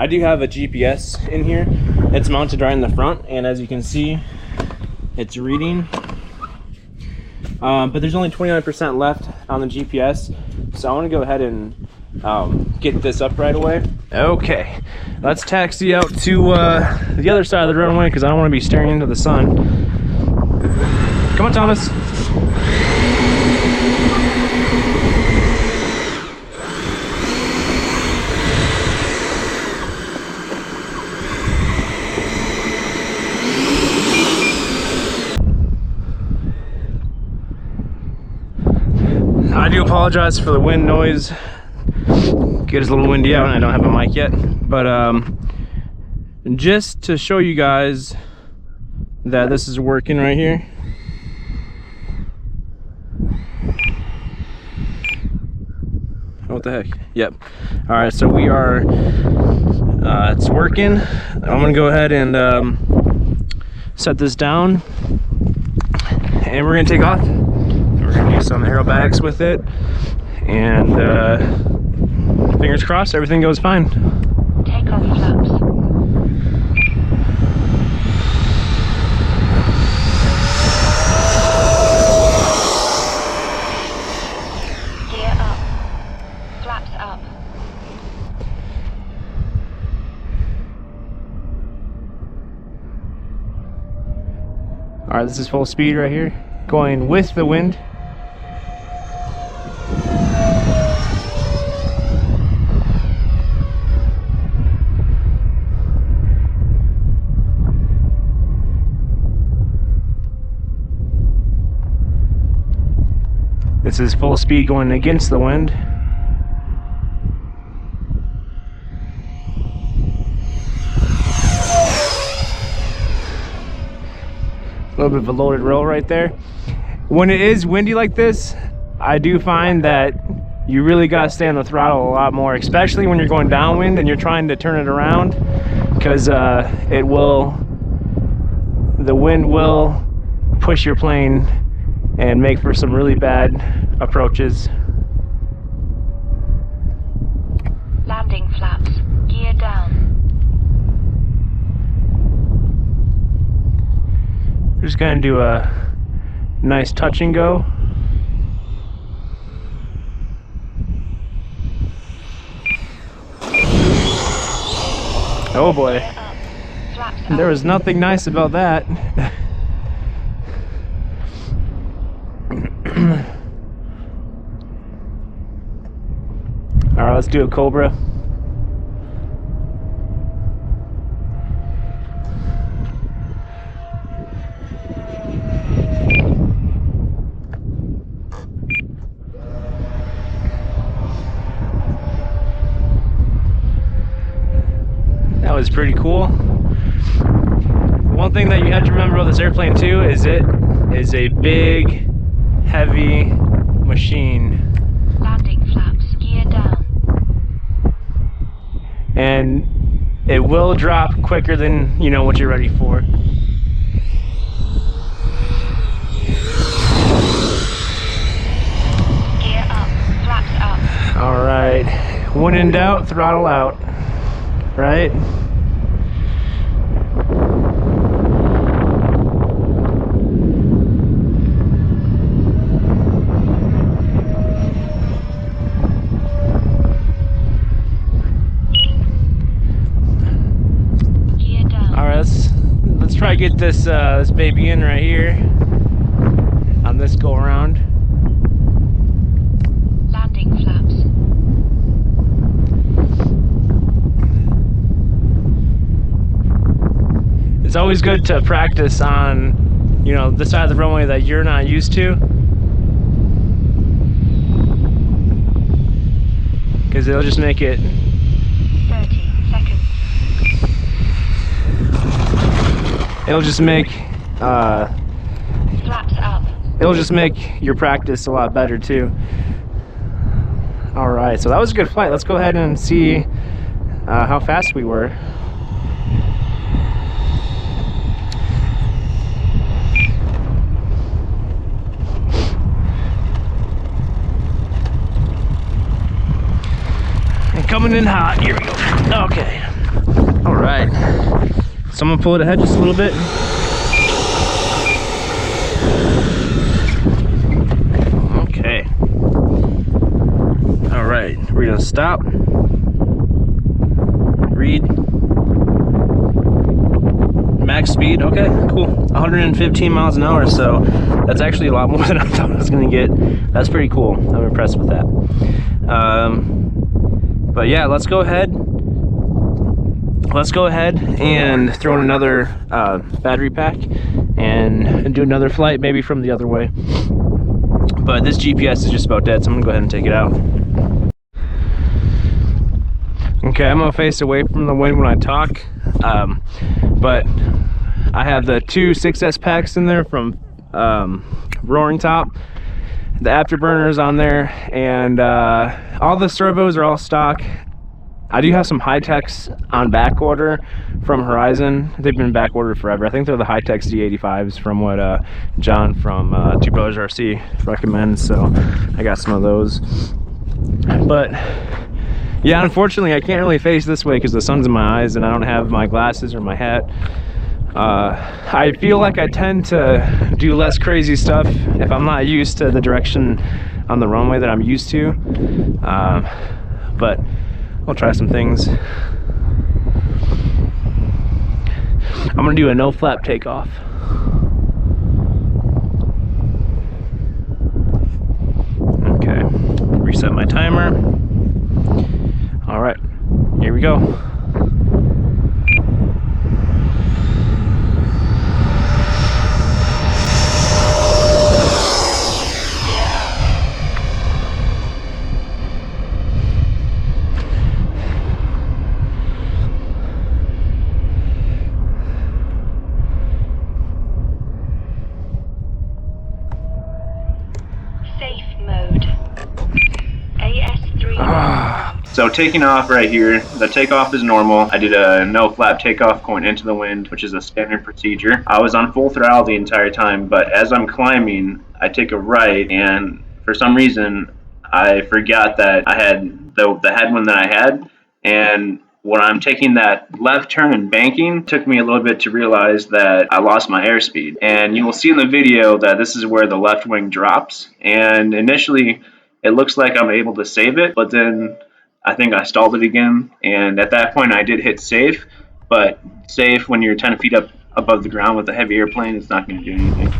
I do have a GPS in here. It's mounted right in the front, and as you can see, it's reading. But there's only 29% left on the GPS, so I want to go ahead and get this up right away. Okay, let's taxi out to the other side of the runway because I don't want to be staring into the sun. Come on, Thomas. I do apologize for the wind noise. Gets a little windy out and I don't have a mic yet, but just to show you guys that this is working right here. What the heck? Yep. All right, so we are it's working. I'm gonna go ahead and set this down and we're gonna take off. We're gonna do some aerobags with it, and fingers crossed everything goes fine. Takeoff flaps. Gear up. Flaps up. All right, this is full speed right here, going with the wind. This is full speed going against the wind. A little bit of a loaded roll right there. When it is windy like this, I do find that you really got to stay on the throttle a lot more, especially when you're going downwind and you're trying to turn it around, because the wind will push your plane and make for some really bad approaches. Landing flaps. Gear down. We're just gonna do a nice touch and go. Oh boy. There was nothing nice about that. All right, let's do a Cobra. That was pretty cool. One thing that you have to remember about this airplane too is it is a big, heavy machine. Landing flaps. Gear down. And it will drop quicker than you know what you're ready for. Gear up. Flaps up. All right, when in doubt, throttle out, right? Let's try to get this this baby in right here on this go around. Landing flaps. It's always good to practice on, you know, the side of the runway that you're not used to, because it'll just make it 30 seconds. it'll just make Flaps up. it'll just make your practice a lot better too. All right, so that was a good flight. Let's go ahead and see how fast we were. And coming in hot. Here we go. Okay. All right, so I'm gonna pull it ahead just a little bit. Okay. All right, we're gonna stop. Read. Max speed, okay, cool. 115 miles an hour, so that's actually a lot more than I thought I was gonna get. That's pretty cool. I'm impressed with that. But yeah, let's go ahead and throw in another battery pack and do another flight, maybe from the other way. But this GPS is just about dead, so I'm gonna go ahead and take it out. Okay, I'm gonna face away from the wind when I talk, but I have the two 6S packs in there from Roaring Top. The afterburners on there, and all the servos are all stock. I do have some Hi-Techs on back order from Horizon. They've been back ordered forever. I think they're the Hi-Techs D85s from what John from Two Brothers RC recommends, so I got some of those. But yeah, unfortunately I can't really face this way because the sun's in my eyes and I don't have my glasses or my hat. I feel like I tend to do less crazy stuff if I'm not used to the direction on the runway that I'm used to, but I'll try some things. I'm gonna do a no flap takeoff. Okay, reset my timer. All right, here we go. Safe mode. AS3. So taking off right here, the takeoff is normal. I did a no flap takeoff going into the wind, which is a standard procedure. I was on full throttle the entire time, but as I'm climbing, I take a right, and for some reason, I forgot that I had the headwind that I had, and when I'm taking that left turn and banking, it took me a little bit to realize that I lost my airspeed. And you will see in the video that this is where the left wing drops, and initially, it looks like I'm able to save it, but then I think I stalled it again, and at that point I did hit safe, but safe when you're 10 feet up above the ground with a heavy airplane, it's not going to do anything.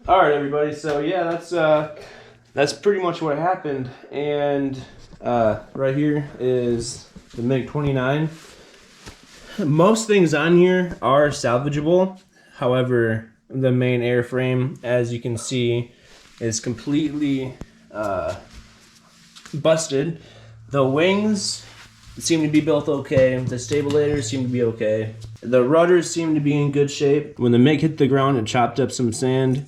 All right, everybody. So yeah, that's pretty much what happened. And right here is the Mig-29. Most things on here are salvageable. However, the main airframe, as you can see, is completely busted. The wings seem to be built okay. The stabilators seem to be okay. The rudders seem to be in good shape. When the Mig hit the ground, it chopped up some sand,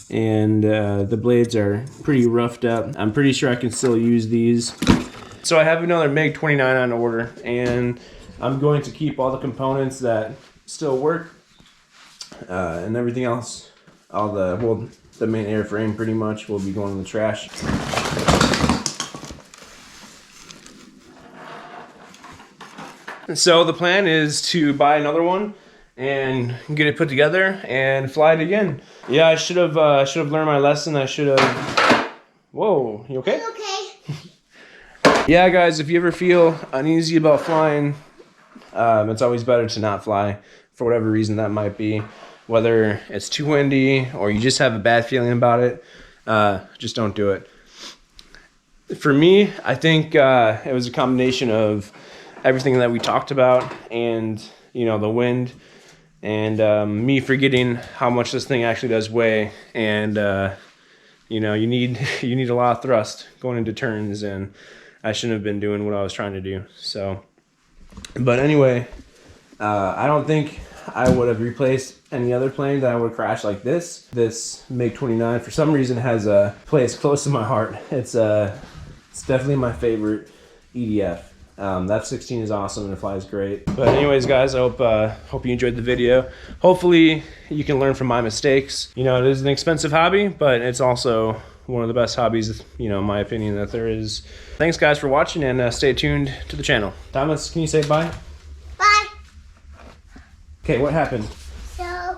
and the blades are pretty roughed up. I'm pretty sure I can still use these. So I have another Mig-29 on order, and I'm going to keep all the components that still work, and everything else, the main airframe pretty much will be going in the trash. So the plan is to buy another one and get it put together and fly it again. Yeah, I should have learned my lesson. I should have. Whoa, you okay? I'm okay. Yeah, guys, if you ever feel uneasy about flying, it's always better to not fly for whatever reason that might be. Whether it's too windy or you just have a bad feeling about it, just don't do it. For me, I think it was a combination of everything that we talked about, and the wind, and me forgetting how much this thing actually does weigh, and you need a lot of thrust going into turns, and I shouldn't have been doing what I was trying to do. So, but anyway, I don't think I would have replaced any other plane that I would crash like this. This Mig-29 for some reason has a place close to my heart. It's definitely my favorite EDF. The F-16 is awesome and it flies great. But anyways, guys, I hope you enjoyed the video. Hopefully you can learn from my mistakes. It is an expensive hobby, but it's also one of the best hobbies, in my opinion, that there is. Thanks, guys, for watching, and stay tuned to the channel. Thomas, can you say bye? Bye. Okay, what happened? So,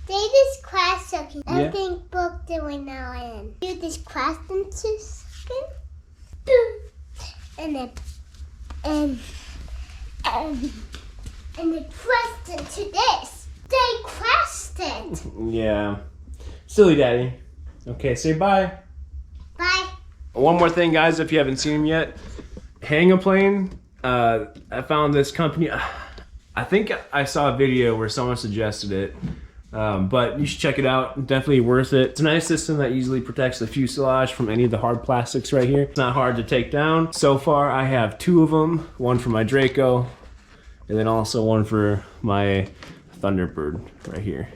they just crashed again. Yeah. Everything broke the window in. You just crashed into skin. Boom. And then, and they pressed into this. They crashed it. Yeah. Silly daddy. Okay, say bye. Bye. One more thing, guys, if you haven't seen them yet. Hang a Plane. I found this company. I think I saw a video where someone suggested it. But you should check it out. Definitely worth it. It's a nice system that easily protects the fuselage from any of the hard plastics right here. It's not hard to take down. So far, I have 2 of them. One for my Draco, and then also one for my Thunderbird right here.